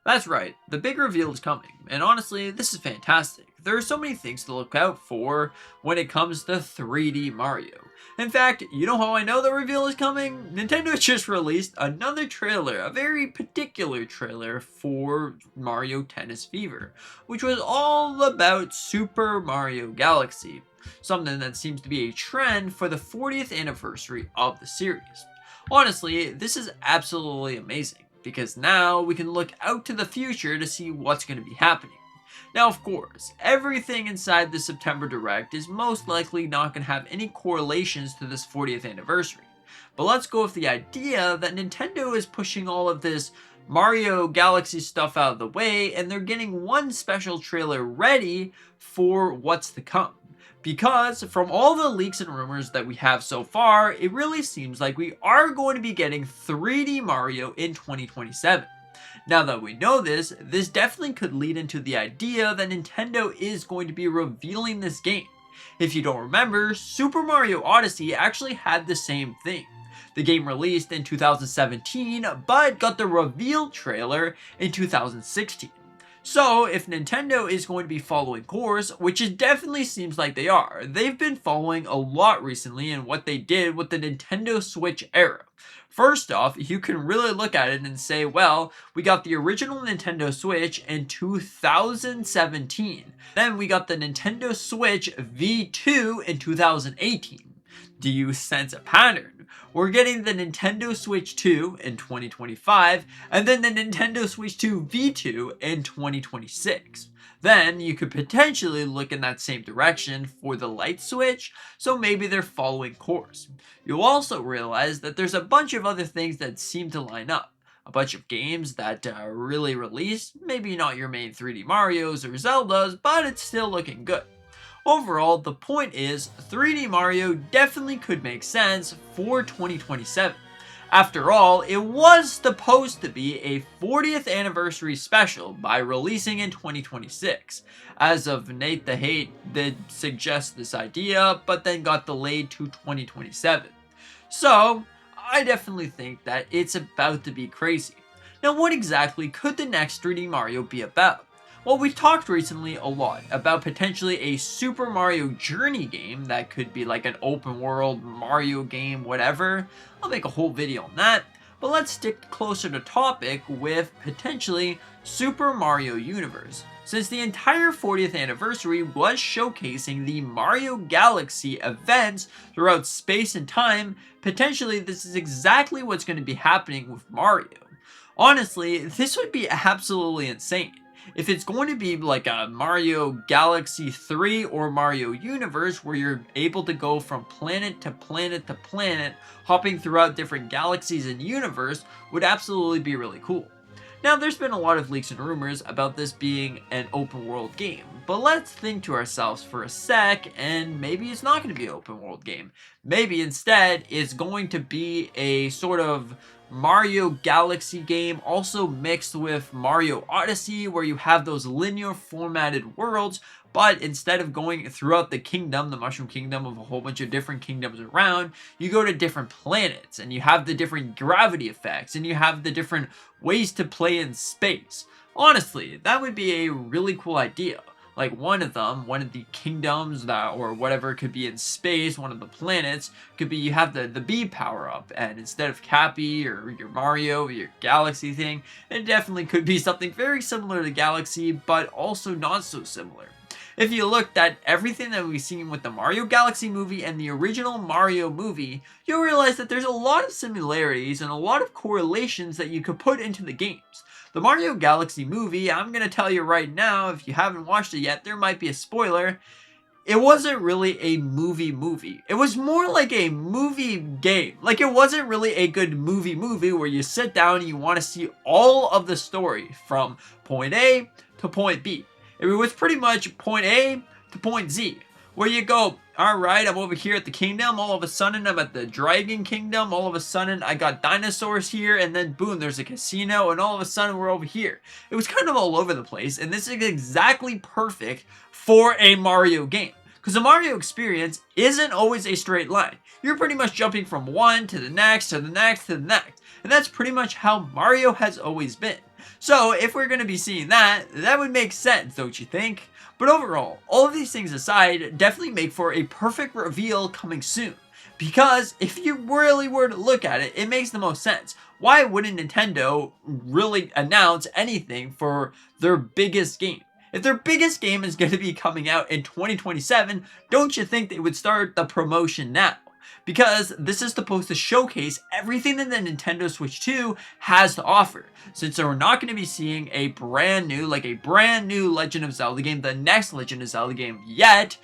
That's right, the big reveal is coming, and honestly, this is fantastic. There are so many things to look out for when it comes to 3D Mario. In fact, you know how I know the reveal is coming? Nintendo just released another trailer, a very particular trailer for Mario Tennis Fever, which was all about Super Mario Galaxy, something that seems to be a trend for the 40th anniversary of the series. Honestly, this is absolutely amazing, because now we can look out to the future to see what's going to be happening. Now, of course, everything inside the September Direct is most likely not going to have any correlations to this 40th anniversary. But let's go with the idea that Nintendo is pushing all of this Mario Galaxy stuff out of the way, and they're getting one special trailer ready for what's to come. Because from all the leaks and rumors that we have so far, it really seems like we are going to be getting 3D Mario in 2027. Now that we know this definitely could lead into the idea that Nintendo is going to be revealing this game. If you don't remember, Super Mario Odyssey actually had the same thing. The game released in 2017, but got the reveal trailer in 2016. So, if Nintendo is going to be following course, which it definitely seems like they are, they've been following a lot recently in what they did with the Nintendo Switch era. First off, you can really look at it and say, well, we got the original Nintendo Switch in 2017. Then we got the Nintendo Switch V2 in 2018. Do you sense a pattern? We're getting the Nintendo Switch 2 in 2025, and then the Nintendo Switch 2 V2 in 2026. Then you could potentially look in that same direction for the light switch, so maybe they're following course. You'll also realize that there's a bunch of other things that seem to line up. A bunch of games that really released, maybe not your main 3D Marios or Zeldas, but it's still looking good. Overall, the point is, 3D Mario definitely could make sense for 2027. After all, it was supposed to be a 40th anniversary special by releasing in 2026. As of Nate the Hate did suggest this idea, but then got delayed to 2027. So, I definitely think that it's about to be crazy. Now, what exactly could the next 3D Mario be about? Well, we've talked recently a lot about potentially a Super Mario Journey game that could be like an open world Mario game, whatever. I'll make a whole video on that. But let's stick closer to topic with potentially Super Mario Universe. Since the entire 40th anniversary was showcasing the Mario Galaxy events throughout space and time, potentially this is exactly what's going to be happening with Mario. Honestly, this would be absolutely insane. If it's going to be like a Mario Galaxy 3 or Mario Universe where you're able to go from planet to planet to planet, hopping throughout different galaxies and universe, would absolutely be really cool. Now, there's been a lot of leaks and rumors about this being an open world game, but let's think to ourselves for a sec, and maybe it's not going to be an open world game. Maybe instead it's going to be a sort of Mario Galaxy game, also mixed with Mario Odyssey, where you have those linear formatted worlds, but instead of going throughout the kingdom, the Mushroom Kingdom of a whole bunch of different kingdoms around, you go to different planets, and you have the different gravity effects, and you have the different ways to play in space. Honestly, that would be a really cool idea. Like one of the kingdoms that, or whatever could be in space, one of the planets, could be you have the bee power up, and instead of Cappy or your Mario or your Galaxy thing, it definitely could be something very similar to Galaxy, but also not so similar. If you looked at everything that we've seen with the Mario Galaxy movie and the original Mario movie, you'll realize that there's a lot of similarities and a lot of correlations that you could put into the games. The Mario Galaxy movie, I'm going to tell you right now, if you haven't watched it yet, there might be a spoiler. It wasn't really a movie. It was more like a movie game. Like, it wasn't really a good movie where you sit down and you want to see all of the story from point A to point B. It was pretty much point A to point Z, where you go, alright, I'm over here at the kingdom, all of a sudden I'm at the Dragon Kingdom, all of a sudden I got dinosaurs here, and then boom, there's a casino, and all of a sudden we're over here. It was kind of all over the place, and this is exactly perfect for a Mario game. Because the Mario experience isn't always a straight line. You're pretty much jumping from one to the next, to the next, to the next. And that's pretty much how Mario has always been. So if we're going to be seeing that, that would make sense, don't you think? But overall, all of these things aside, definitely make for a perfect reveal coming soon. Because if you really were to look at it, it makes the most sense. Why wouldn't Nintendo really announce anything for their biggest game? If their biggest game is going to be coming out in 2027, don't you think they would start the promotion now? Because this is supposed to showcase everything that the Nintendo Switch 2 has to offer. Since we're not going to be seeing a brand new Legend of Zelda game, the next Legend of Zelda game yet,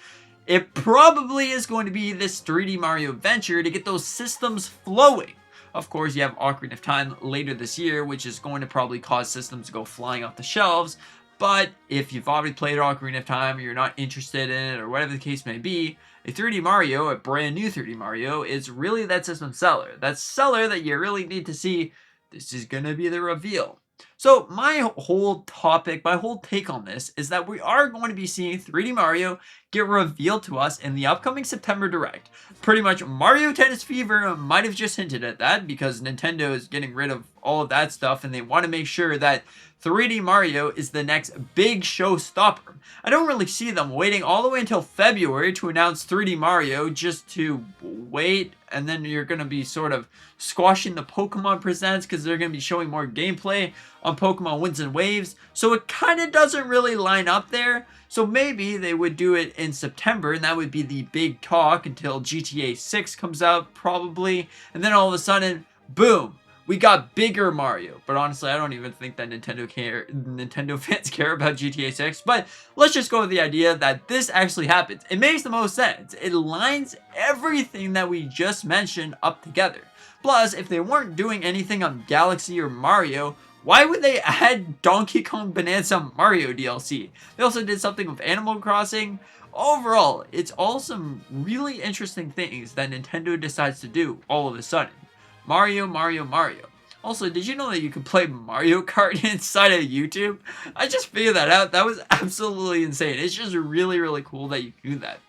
it probably is going to be this 3D Mario adventure to get those systems flowing. Of course, you have Ocarina of Time later this year, which is going to probably cause systems to go flying off the shelves. But if you've already played Ocarina of Time, or you're not interested in it, or whatever the case may be, a 3D Mario, a brand new 3D Mario, is really that system seller. That seller that you really need to see, this is going to be the reveal. So my whole take on this is that we are going to be seeing 3D Mario get revealed to us in the upcoming September Direct. Pretty much Mario Tennis Fever might have just hinted at that because Nintendo is getting rid of all of that stuff and they want to make sure that 3D Mario is the next big showstopper. I don't really see them waiting all the way until February to announce 3D Mario just to wait, and then you're going to be sort of squashing the Pokemon Presents because they're going to be showing more gameplay on Pokemon Winds and Waves. So it kind of doesn't really line up there. So maybe they would do it in September, and that would be the big talk until GTA 6 comes out probably. And then all of a sudden, boom, we got bigger Mario. But honestly, I don't even think that Nintendo fans care about GTA 6. But let's just go with the idea that this actually happens. It makes the most sense. It lines everything that we just mentioned up together. Plus, if they weren't doing anything on Galaxy or Mario, why would they add Donkey Kong Bonanza Mario DLC? They also did something with Animal Crossing. Overall, it's all some really interesting things that Nintendo decides to do all of a sudden. Mario. Also, did you know that you can play Mario Kart inside of YouTube? I just figured that out. That was absolutely insane. It's just really, really cool that you can do that.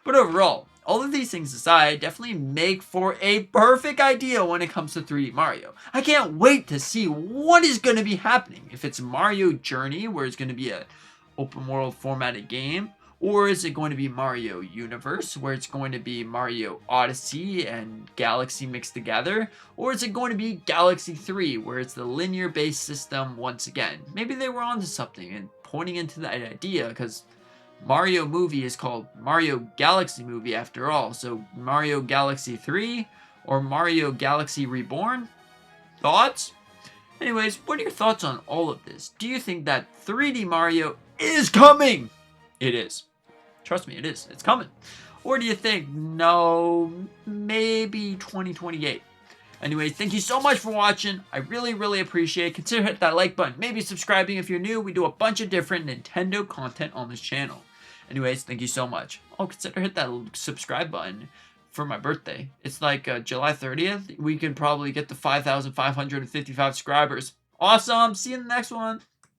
But overall, all of these things aside, definitely make for a perfect idea when it comes to 3D Mario. I can't wait to see what is going to be happening. If it's Mario Journey, where it's going to be an open world formatted game, or is it going to be Mario Universe, where it's going to be Mario Odyssey and Galaxy mixed together? Or is it going to be Galaxy 3, where it's the linear-based system once again? Maybe they were onto something and pointing into that idea, because Mario movie is called Mario Galaxy Movie after all. So Mario Galaxy 3 or Mario Galaxy Reborn? Thoughts? Anyways, what are your thoughts on all of this? Do you think that 3D Mario is coming? It is. Trust me, it is. It's coming. Or do you think, no, maybe 2028? Anyways, thank you so much for watching. I really, really appreciate it. Consider hitting that like button. Maybe subscribing if you're new. We do a bunch of different Nintendo content on this channel. Anyways, thank you so much. Oh, consider hitting that subscribe button for my birthday. It's like July 30th. We can probably get to 5,555 subscribers. Awesome. See you in the next one.